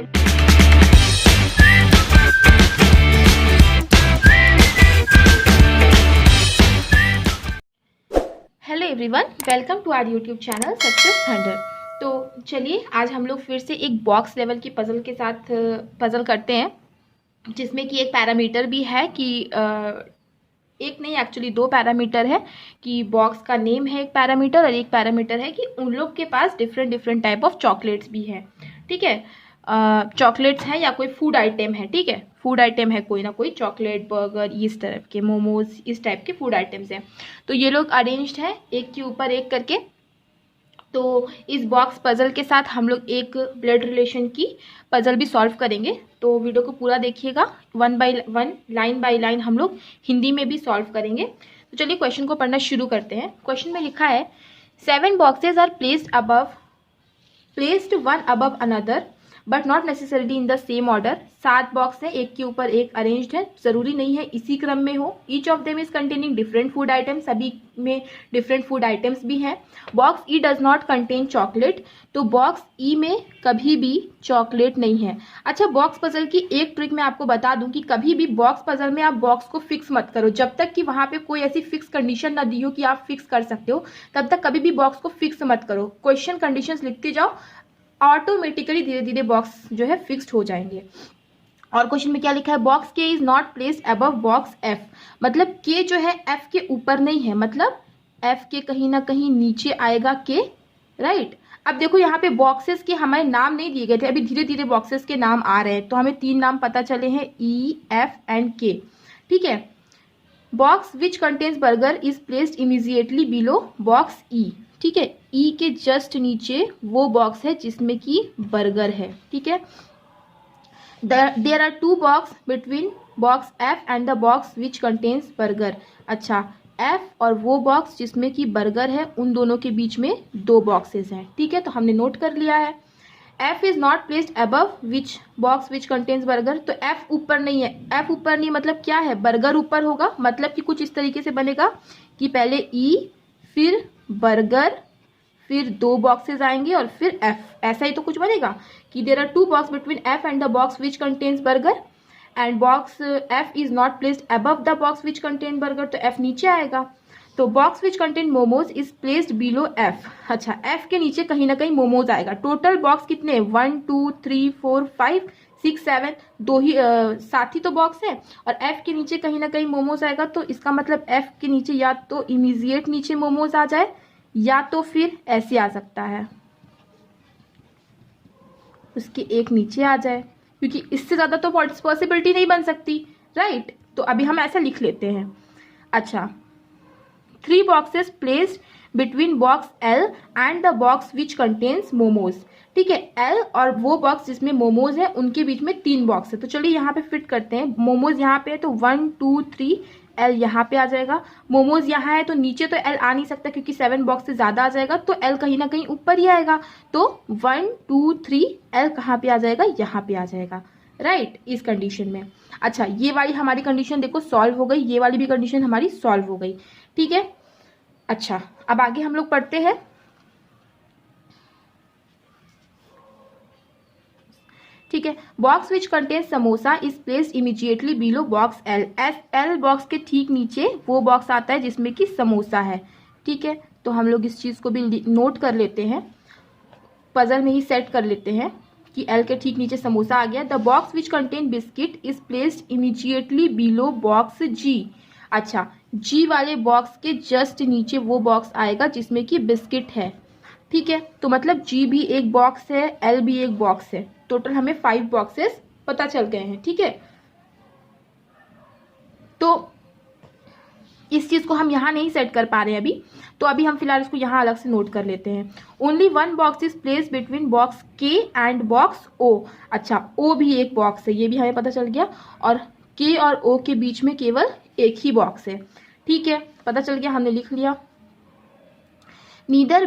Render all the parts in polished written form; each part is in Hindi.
Hello everyone, welcome to our YouTube channel success thunder. तो चलिए आज हम लोग फिर से एक बॉक्स लेवल की पजल के साथ पजल करते हैं, जिसमें कि एक पैरामीटर भी है कि एक नहीं एक्चुअली दो पैरामीटर है कि बॉक्स का नेम है एक पैरामीटर, और एक पैरामीटर है कि उन लोग के पास डिफरेंट टाइप ऑफ चॉकलेट्स भी हैं। ठीक है, चॉकलेट्स हैं या कोई फूड आइटम है। ठीक है, फूड आइटम है कोई ना कोई, चॉकलेट, बर्गर, इस तरह के, मोमोज, इस टाइप के फूड आइटम्स हैं। तो ये लोग अरेंज्ड हैं एक के ऊपर एक करके। तो इस बॉक्स पजल के साथ हम लोग एक ब्लड रिलेशन की पजल भी सॉल्व करेंगे। तो वीडियो को पूरा देखिएगा, 1 बाय 1 लाइन बाय लाइन हम लोग हिंदी में भी सॉल्व करेंगे। तो चलिए क्वेश्चन को पढ़ना शुरू करते हैं। क्वेश्चन में लिखा है 7 boxes are placed one above another but not necessarily in the same order. 7 box है एक के ऊपर एक अरेंज्ड है, जरूरी नहीं है इसी क्रम में हो। Each of them is containing different food items, सभी में डिफरेंट फूड आइटम्स भी हैं। Box E does not contain chocolate, तो बॉक्स ई में कभी भी चॉकलेट नहीं है। अच्छा, बॉक्स पजल की एक ट्रिक मैं आपको बता दूं कि कभी भी बॉक्स पजल में आप बॉक्स को फिक्स मत करो, जब तक कि वहां पे कोई ऐसी फिक्स कंडीशन ना दी हो कि आप फिक्स कर सकते हो, तब तक कभी भी बॉक्स को फिक्स मत करो। क्वेश्चन कंडीशंस लिखते जाओ, ऑटोमेटिकली धीरे धीरे बॉक्स जो है फिक्स्ड हो जाएंगे। और क्वेश्चन में क्या लिखा है, बॉक्स के is not placed above box F, मतलब के जो है एफ के ऊपर नहीं है, मतलब एफ के कहीं ना कहीं नीचे आएगा के, राइट। अब देखो यहाँ पे बॉक्सेस के हमारे नाम नहीं दिए गए थे, अभी धीरे धीरे बॉक्सेस के नाम आ रहे हैं। तो हमें 3 नाम पता चले हैं, ई, एफ एंड के। ठीक है, box which contains burger is placed immediately below box E. ठीक है, ई के जस्ट नीचे वो बॉक्स है जिसमें कि बर्गर है। ठीक है, there are 2 box between box F and the box which contains burger. अच्छा, एफ और वो बॉक्स जिसमें कि बर्गर है, उन दोनों के बीच में 2 बॉक्सेस हैं। ठीक है, तो हमने नोट कर लिया है। F is not placed above which box which contains burger, तो एफ ऊपर नहीं है। एफ ऊपर नहीं मतलब क्या है, बर्गर ऊपर होगा, मतलब कि कुछ इस तरीके से बनेगा कि पहले ई, फिर बर्गर, फिर 2 बॉक्सेस आएंगे और फिर एफ, ऐसा ही तो कुछ बनेगा कि there are 2 box between F and the box which contains burger and box F is not placed above the box which contain burger, तो एफ नीचे आएगा। तो box which contain momos is placed below F. अच्छा, एफ के नीचे कहीं ना कहीं मोमोज आएगा। टोटल बॉक्स कितने, 1 2 3 4 5 6 7, 2 ही 7 ही तो बॉक्स है, और एफ के नीचे कहीं ना कहीं मोमोज आएगा। तो इसका मतलब एफ के नीचे या तो इमीजिएट नीचे मोमोज आ जाए, या तो फिर ऐसे आ सकता है, उसके एक नीचे आ जाए, क्योंकि इससे ज्यादा तो पॉसिबिलिटी नहीं बन सकती, राइट। तो अभी हम ऐसा लिख लेते हैं। अच्छा, 3 boxes placed between box L and the box which contains momos. ठीक है, एल और वो बॉक्स जिसमें मोमोज है उनके बीच में 3 बॉक्स है। तो चलिए यहाँ पे फिट करते हैं। मोमोज यहाँ पे है तो 1 2 3 एल यहाँ पे आ जाएगा। मोमोज यहाँ है तो नीचे तो एल आ नहीं सकता क्योंकि 7 बॉक्स से ज्यादा आ जाएगा, तो एल कहीं ना कहीं ऊपर ही आएगा। तो 1 2 3 एल कहाँ पे आ जाएगा, यहाँ पे आ जाएगा, राइट, इस कंडीशन में। अच्छा, ये वाली हमारी कंडीशन देखो सॉल्व हो गई, ये वाली भी कंडीशन हमारी सॉल्व हो गई। ठीक है, अच्छा अब आगे हम लोग पढ़ते हैं। ठीक है, box which contains samosa is placed immediately below box L. L box के ठीक नीचे वो बॉक्स आता है जिसमें कि समोसा है। ठीक है, तो हम लोग इस चीज को भी नोट कर लेते हैं, पजल में ही सेट कर लेते हैं कि एल के ठीक नीचे समोसा आ गया। The box which contain biscuit is placed immediately below box G. अच्छा, जी वाले बॉक्स के जस्ट नीचे वो बॉक्स आएगा जिसमें कि बिस्किट है। ठीक है, तो मतलब जी भी एक बॉक्स है, एल भी एक बॉक्स है, टोटल हमें 5 बॉक्सेस पता चल गए हैं। ठीक है, तो इस चीज को हम यहाँ नहीं सेट कर पा रहे हैं अभी, तो अभी हम फिलहाल इसको यहाँ अलग से नोट कर लेते हैं। Only 1 box is place between box के एंड बॉक्स ओ। अच्छा, ओ भी एक बॉक्स है, ये भी हमें पता चल गया, और के और ओ के बीच में केवल एक ही बॉक्स है। ठीक है, पता चल गया, हमने लिख लिया। नीदर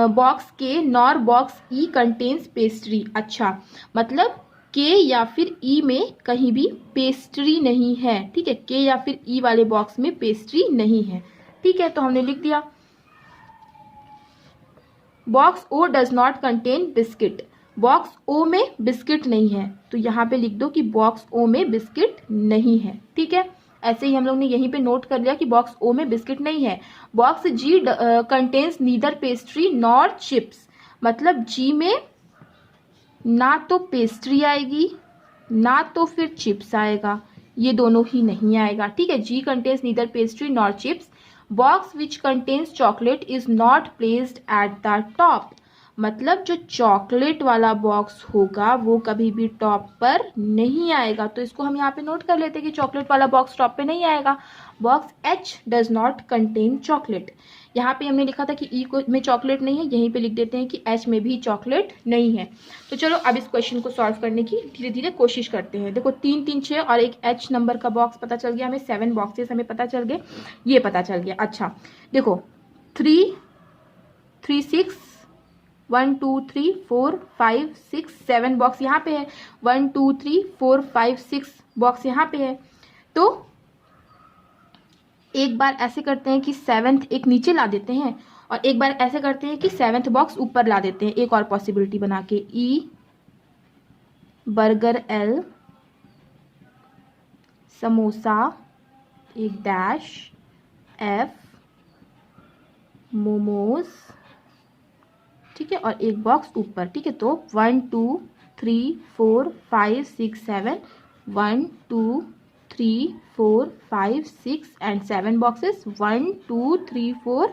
बॉक्स के नॉर बॉक्स ई कंटेन्स पेस्ट्री। अच्छा, मतलब के या फिर ई में कहीं भी पेस्ट्री नहीं है। ठीक है, के या फिर ई वाले बॉक्स में पेस्ट्री नहीं है। ठीक है, तो हमने लिख दिया। Box O does not contain biscuit. Box O में बिस्किट नहीं है, तो यहाँ पे लिख दो कि बॉक्स ओ में बिस्किट नहीं है। ठीक है, ऐसे ही हम लोग ने यहीं पे नोट कर लिया कि बॉक्स ओ में बिस्किट नहीं है। Box G contains neither pastry nor chips, मतलब जी में ना तो पेस्ट्री आएगी ना तो फिर चिप्स आएगा, ये दोनों ही नहीं आएगा। ठीक है, G contains neither pastry nor chips. Box which contains chocolate is not placed at the top, मतलब जो चॉकलेट वाला बॉक्स होगा वो कभी भी टॉप पर नहीं आएगा, तो इसको हम यहाँ पे नोट कर लेते हैं कि चॉकलेट वाला बॉक्स टॉप पे नहीं आएगा। Box H does not contain chocolate, यहाँ पे हमने लिखा था कि ई में चॉकलेट नहीं है, यहीं पे लिख देते हैं कि एच में भी चॉकलेट नहीं है। तो चलो अब इस क्वेश्चन को सॉल्व करने की धीरे धीरे कोशिश करते हैं। देखो 3 3 6 और एक एच नंबर का बॉक्स पता चल गया हमें, 7 बॉक्सेस हमें पता चल गए, ये पता चल गया। अच्छा देखो 3 3 6 1 2 3 4 5 6 7 बॉक्स यहाँ पे है, 1 2 3 4 5 6 बॉक्स यहाँ पे है। तो एक बार ऐसे करते हैं कि 7th एक नीचे ला देते हैं और एक बार ऐसे करते हैं कि 7th बॉक्स ऊपर ला देते हैं, एक और पॉसिबिलिटी बना के। ई बर्गर, एल समोसा, एक डैश, एफ मोमोज, ठीक है, और एक बॉक्स ऊपर। ठीक है, तो 1 2 3 4 5 6 7, 1 2 3 4 5 6 एंड 7 बॉक्सेस, 1 2 3 4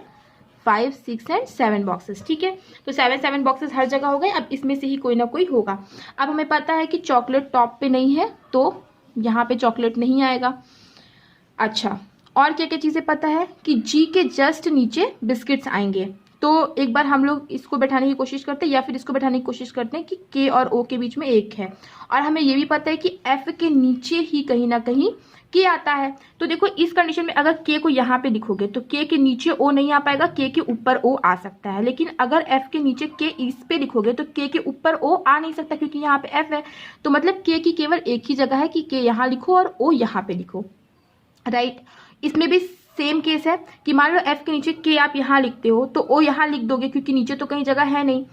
5 6 एंड 7 बॉक्सेस। ठीक है, तो 7 बॉक्सेस हर जगह हो गए। अब इसमें से ही कोई ना कोई होगा। अब हमें पता है कि चॉकलेट टॉप पे नहीं है, तो यहाँ पे चॉकलेट नहीं आएगा। अच्छा, और क्या क्या चीज़ें पता है कि जी के जस्ट नीचे बिस्किट्स आएंगे। तो एक बार हम लोग इसको बैठाने की कोशिश करते हैं या फिर इसको बैठाने की कोशिश करते हैं कि के और ओ के बीच में एक है, और हमें ये भी पता है कि एफ के नीचे ही कहीं ना कहीं के आता है। तो देखो इस कंडीशन में अगर के को यहाँ पे लिखोगे तो के नीचे ओ नहीं आ पाएगा, के ऊपर ओ आ सकता है। लेकिन अगर एफ के नीचे के इस पे लिखोगे तो के ऊपर ओ आ नहीं सकता, क्योंकि यहाँ पे एफ है। तो मतलब के की केवल एक ही जगह है कि के यहाँ लिखो और ओ यहाँ पे लिखो, राइट। इसमें भी सेम केस है कि मान लो एफ के नीचे के आप यहाँ लिखते हो तो ओ यहाँ लिख दोगे, क्योंकि नीचे तो कहीं जगह है नहीं।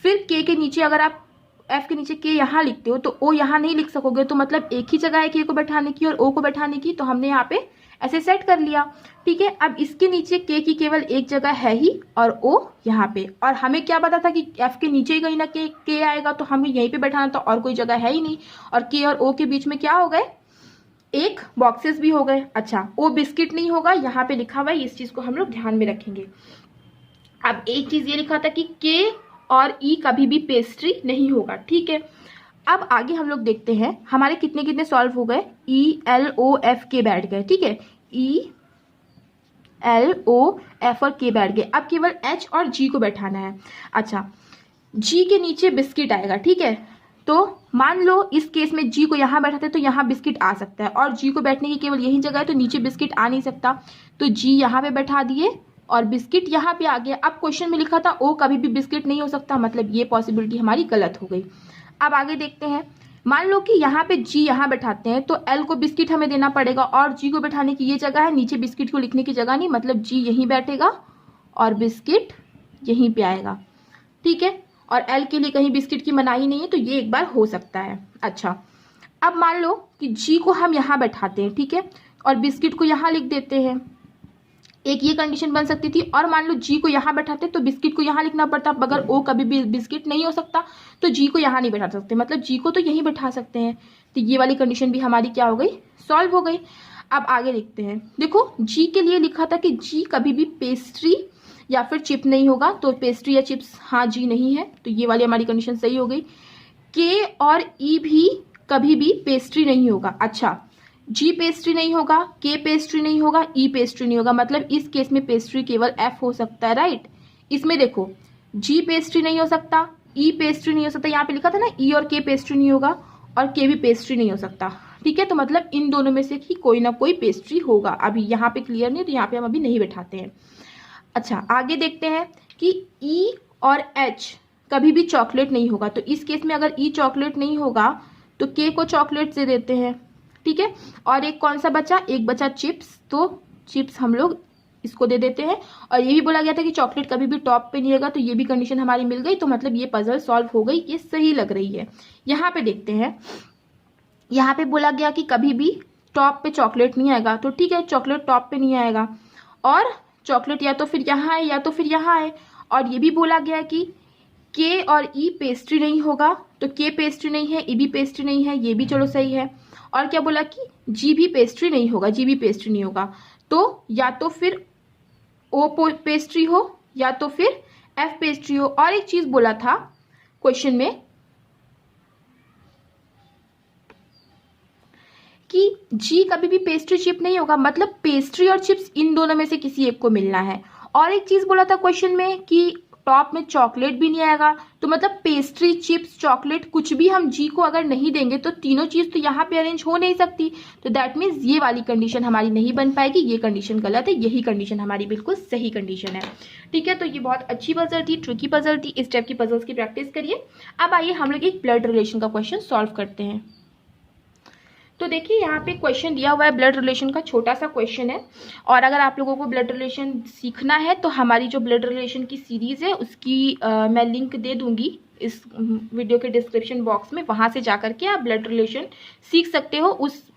फिर के नीचे अगर आप एफ के नीचे के यहाँ लिखते हो तो ओ यहाँ नहीं लिख सकोगे, तो मतलब एक ही जगह है के को बैठाने की और ओ को बैठाने की, तो हमने यहाँ पे ऐसे सेट कर लिया। ठीक है, अब इसके नीचे के की केवल एक जगह है ही और ओ यहाँ पे, और हमें क्या पता था कि एफ के नीचे ही कहीं ना के आएगा, तो हमें यहीं पे बैठाना था और कोई जगह है ही नहीं, और के और ओ के बीच में क्या हो गए, एक बॉक्सेस भी हो गए। अच्छा, ओ बिस्किट नहीं होगा, यहाँ पे लिखा हुआ है, इस चीज को हम लोग ध्यान में रखेंगे। अब एक चीज ये लिखा था कि के और ई कभी भी पेस्ट्री नहीं होगा। ठीक है, अब आगे हम लोग देखते हैं हमारे कितने कितने सॉल्व हो गए। ई एल ओ एफ के बैठ गए। ठीक है, ई एल ओ एफ और के बैठ गए। अब केवल एच और जी को बैठाना है। अच्छा, जी के नीचे बिस्किट आएगा। ठीक है, तो मान लो इस केस में जी को यहाँ बैठाते तो यहाँ बिस्किट आ सकता है, और जी को बैठने की केवल यही जगह है, तो नीचे बिस्किट आ नहीं सकता, तो जी यहाँ पे बैठा दिए और बिस्किट यहाँ पे आ गया। अब क्वेश्चन में लिखा था ओ कभी भी बिस्किट नहीं हो सकता, मतलब ये पॉसिबिलिटी हमारी गलत हो गई। अब आगे देखते हैं, मान लो कि यहाँ पे जी यहाँ बैठाते हैं तो एल को बिस्किट हमें देना पड़ेगा, और जी को बैठाने की ये जगह है, नीचे बिस्किट को लिखने की जगह नहीं, मतलब जी यहीं बैठेगा और बिस्किट यहीं पे आएगा। ठीक है, और एल के लिए कहीं बिस्किट की मनाही नहीं है, तो ये एक बार हो सकता है। अच्छा, अब मान लो कि जी को हम यहाँ बैठाते हैं, ठीक है, और बिस्किट को यहाँ लिख देते हैं, एक ये कंडीशन बन सकती थी। और मान लो जी को यहाँ बैठाते तो बिस्किट को यहाँ लिखना पड़ता, अगर ओ कभी भी बिस्किट नहीं हो सकता तो जी को यहाँ नहीं बैठा सकते, मतलब जी को तो यहीं बैठा सकते हैं। तो ये वाली कंडीशन भी हमारी क्या हो गई, सॉल्व हो गई। अब आगे देखते हैं, देखो जी के लिए लिखा था कि जी कभी भी पेस्ट्री या फिर चिप नहीं होगा, तो पेस्ट्री या चिप्स हाँ जी नहीं है, तो ये वाली हमारी कंडीशन सही हो गई। के और ई भी कभी भी पेस्ट्री नहीं होगा। अच्छा, जी पेस्ट्री नहीं होगा, के पेस्ट्री नहीं होगा, ई पेस्ट्री नहीं होगा, मतलब इस केस में पेस्ट्री केवल एफ हो सकता है, राइट। इसमें देखो जी पेस्ट्री नहीं हो सकता, ई पेस्ट्री नहीं हो सकता, यहाँ पे लिखा था ना ई और के पेस्ट्री नहीं होगा, और के भी पेस्ट्री नहीं हो सकता। ठीक है, तो मतलब इन दोनों में से ही कोई ना कोई पेस्ट्री होगा। अभी यहाँ पे क्लियर नहीं, तो यहाँ पे हम अभी नहीं बैठाते हैं। अच्छा, आगे देखते हैं कि ई और एच कभी भी चॉकलेट नहीं होगा, तो इस केस में अगर ई चॉकलेट नहीं होगा तो के को चॉकलेट से देते हैं। ठीक है, और एक कौन सा बचा, एक बचा चिप्स, तो चिप्स हम लोग इसको दे देते हैं। और ये भी बोला गया था कि चॉकलेट कभी भी टॉप पे नहीं रहेगा, तो ये भी कंडीशन हमारी मिल गई। तो मतलब ये पजल सॉल्व हो गई, ये सही लग रही है। यहाँ पे देखते हैं, यहाँ पे बोला गया कि कभी भी टॉप पे चॉकलेट नहीं आएगा, तो ठीक है चॉकलेट टॉप पे नहीं आएगा, और चॉकलेट या तो फिर यहाँ है या तो फिर यहाँ है। और ये भी बोला गया कि के और ई पेस्ट्री नहीं होगा, तो के पेस्ट्री नहीं है, ई भी पेस्ट्री नहीं है, ये भी चलो सही है। और क्या बोला कि जी भी पेस्ट्री नहीं होगा, जी भी पेस्ट्री नहीं होगा, तो या तो फिर ओ पेस्ट्री हो या तो फिर एफ पेस्ट्री हो। और एक चीज बोला था क्वेश्चन में कि जी कभी भी पेस्ट्री चिप नहीं होगा, मतलब पेस्ट्री और चिप्स इन दोनों में से किसी एक को मिलना है। और एक चीज बोला था क्वेश्चन में कि टॉप में चॉकलेट भी नहीं आएगा, तो मतलब पेस्ट्री चिप्स चॉकलेट कुछ भी हम जी को अगर नहीं देंगे तो तीनों चीज तो यहाँ पे अरेंज हो नहीं सकती। तो दैट मीन्स ये वाली कंडीशन हमारी नहीं बन पाएगी, ये कंडीशन गलत है, यही कंडीशन हमारी बिल्कुल सही कंडीशन है। ठीक है, तो ये बहुत अच्छी पजल थी, ट्रिकी पजल थी। इस टाइप की पजल्स की प्रैक्टिस करिए। अब आइए हम लोग एक ब्लड रिलेशन का क्वेश्चन सॉल्व करते हैं। तो देखिए यहाँ पे क्वेश्चन दिया हुआ है ब्लड रिलेशन का, छोटा सा क्वेश्चन है। और अगर आप लोगों को ब्लड रिलेशन सीखना है तो हमारी जो ब्लड रिलेशन की सीरीज है उसकी मैं लिंक दे दूंगी इस वीडियो के डिस्क्रिप्शन बॉक्स में, वहां से जाकर के आप ब्लड रिलेशन सीख सकते हो।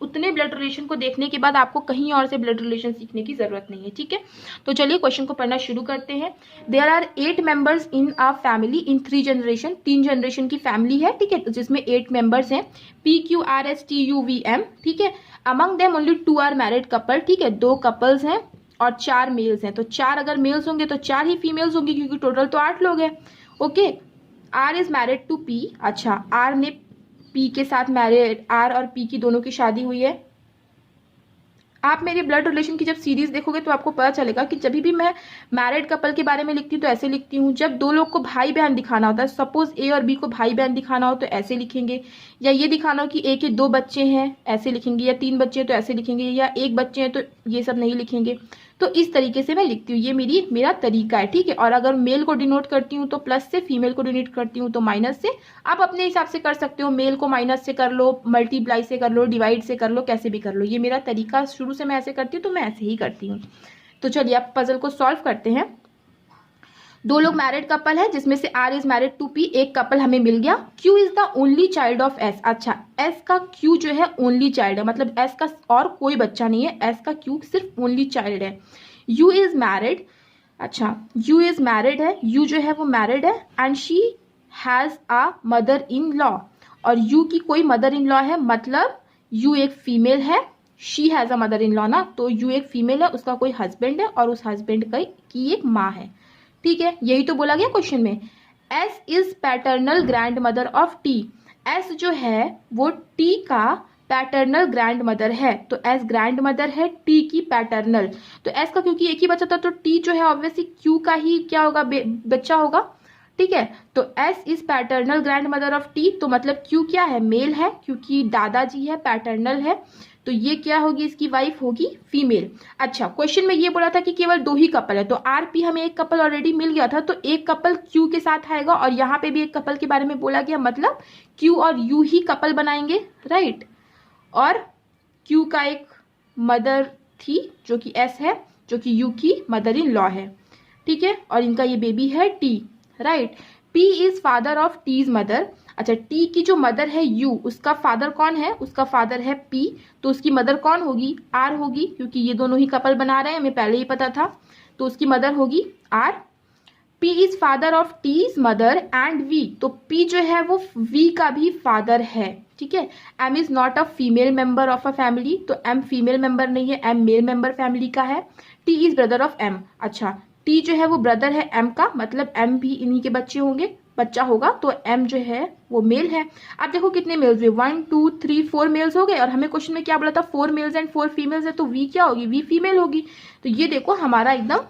उतने ब्लड रिलेशन को देखने के बाद आपको कहीं और से ब्लड रिलेशन सीखने की जरूरत नहीं है। ठीक है, तो चलिए क्वेश्चन को पढ़ना शुरू करते हैं। There are 8 members in a family in 3 generation, 3 generation की फैमिली है। ठीक है, जिसमें 8 मेंबर्स हैं, PQRSTUVM। ठीक है, among them only 2 are married couple. ठीक है, 2 कपल्स हैं और 4 मेल्स हैं। तो 4 अगर मेल्स होंगे तो 4 ही फीमेल्स होंगी, क्योंकि टोटल तो 8 लोग हैं। Okay, R is married to P. अच्छा, आर ने पी के साथ मैरिड, आर और पी की दोनों की शादी हुई है। आप मेरे ब्लड रिलेशन की जब सीरीज देखोगे तो आपको पता चलेगा कि जब भी मैं मैरिड कपल के बारे में लिखती हूँ तो ऐसे लिखती हूँ। जब 2 लोग को भाई बहन दिखाना होता है, सपोज ए और बी को भाई बहन दिखाना हो तो ऐसे लिखेंगे, या ये दिखाना हो कि ए के 2 बच्चे हैं ऐसे लिखेंगे, या 3 बच्चे हैं तो ऐसे लिखेंगे, या 1 बच्चे हैं तो ये सब नहीं लिखेंगे। तो इस तरीके से मैं लिखती हूँ, ये मेरा तरीका है। ठीक है, और अगर मेल को डिनोट करती हूँ तो प्लस से, फीमेल को डिनोट करती हूँ तो माइनस से। आप अपने हिसाब से कर सकते हो, मेल को माइनस से कर लो, मल्टीप्लाई से कर लो, डिवाइड से कर लो, कैसे भी कर लो। ये मेरा तरीका शुरू से मैं ऐसे करती हूँ, तो मैं ऐसे ही करती हूँ। तो चलिए अब पजल को सॉल्व करते हैं। 2 लोग मैरिड कपल है, जिसमें से R is married to P, एक कपल हमें मिल गया। Q is the only child of S. अच्छा, एस का क्यू जो है ओनली चाइल्ड है, मतलब एस का और कोई बच्चा नहीं है, एस का क्यू सिर्फ ओनली चाइल्ड है। You is married. अच्छा, यू इज मैरिड है, यू जो है वो मैरिड है, and she has a mother in law. और यू की कोई मदर इन लॉ है, मतलब यू एक फीमेल है, she has a mother in law ना, तो यू एक फीमेल है, उसका कोई हस्बैंड है और उस हस्बैंड की एक माँ है। ठीक है, यही तो बोला गया क्वेश्चन में। S is paternal grand mother of T. S जो है वो टी का पैटर्नल ग्रैंड मदर है, तो एस ग्रैंड मदर है, टी की पैटर्नल। तो एस का क्योंकि एक ही बच्चा था तो टी जो है ऑब्वियसली क्यू का ही क्या होगा, बच्चा होगा। ठीक है, तो S is paternal grand mother of T, तो मतलब क्यू क्या है, मेल है, क्योंकि दादाजी है, पैटर्नल है, तो ये क्या होगी, इसकी वाइफ होगी फीमेल। अच्छा, क्वेश्चन में ये बोला था कि केवल 2 ही कपल है, तो आर पी हमें एक कपल ऑलरेडी मिल गया था, तो एक कपल क्यू के साथ आएगा, और यहाँ पे भी एक कपल के बारे में बोला गया, मतलब क्यू और यू ही कपल बनाएंगे, राइट। और क्यू का एक मदर थी जो कि एस है, जो कि यू की मदर इन लॉ है। ठीक है, और इनका ये बेबी है T, right. P is father of T's mother. अच्छा, टी की जो मदर है यू, उसका फादर कौन है, उसका फादर है पी, तो उसकी मदर कौन होगी, आर होगी, क्योंकि ये दोनों ही कपल बना रहे हैं, हमें पहले ही पता था, तो उसकी मदर होगी R. P is father of T's mother and V, तो P जो है वो V का भी फादर है। ठीक है, M is not a female member of a family, तो M फीमेल मेंबर नहीं है, M मेल मेंबर फैमिली का है। T is brother of M। अच्छा, T जो है वो ब्रदर है M का, मतलब M भी इन्हीं के बच्चे होंगे, बच्चा होगा, तो M जो है वो मेल है। अब देखो कितने मेल्स हुए, 1 2 3 4 मेल्स हो गए, और हमें क्वेश्चन में क्या बोला था, 4 मेल्स एंड 4 फीमेल्स है, तो V क्या होगी, V फीमेल होगी। तो ये देखो हमारा एकदम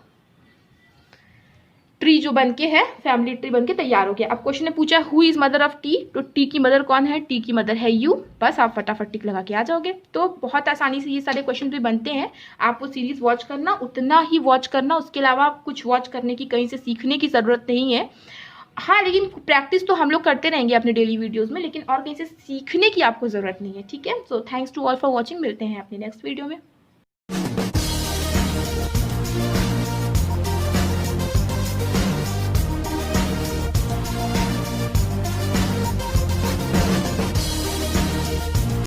ट्री जो बनके है, फैमिली ट्री बनके तैयार हो गया। अब क्वेश्चन ने पूछा who is mother of T, तो टी की मदर कौन है, टी की मदर है यू। बस आप फटाफट टिक लगा के आ जाओगे। तो बहुत आसानी से ये सारे क्वेश्चन भी बनते हैं। आप वो सीरीज वॉच करना, उतना ही वॉच करना, उसके अलावा कुछ वॉच करने की, कहीं से सीखने की जरूरत नहीं है। हाँ, लेकिन प्रैक्टिस तो हम लोग करते रहेंगे अपने डेली वीडियोज में, लेकिन और कहीं से सीखने की आपको जरूरत नहीं है। ठीक है, so thanks to all for watching, मिलते हैं अपने नेक्स्ट वीडियो में।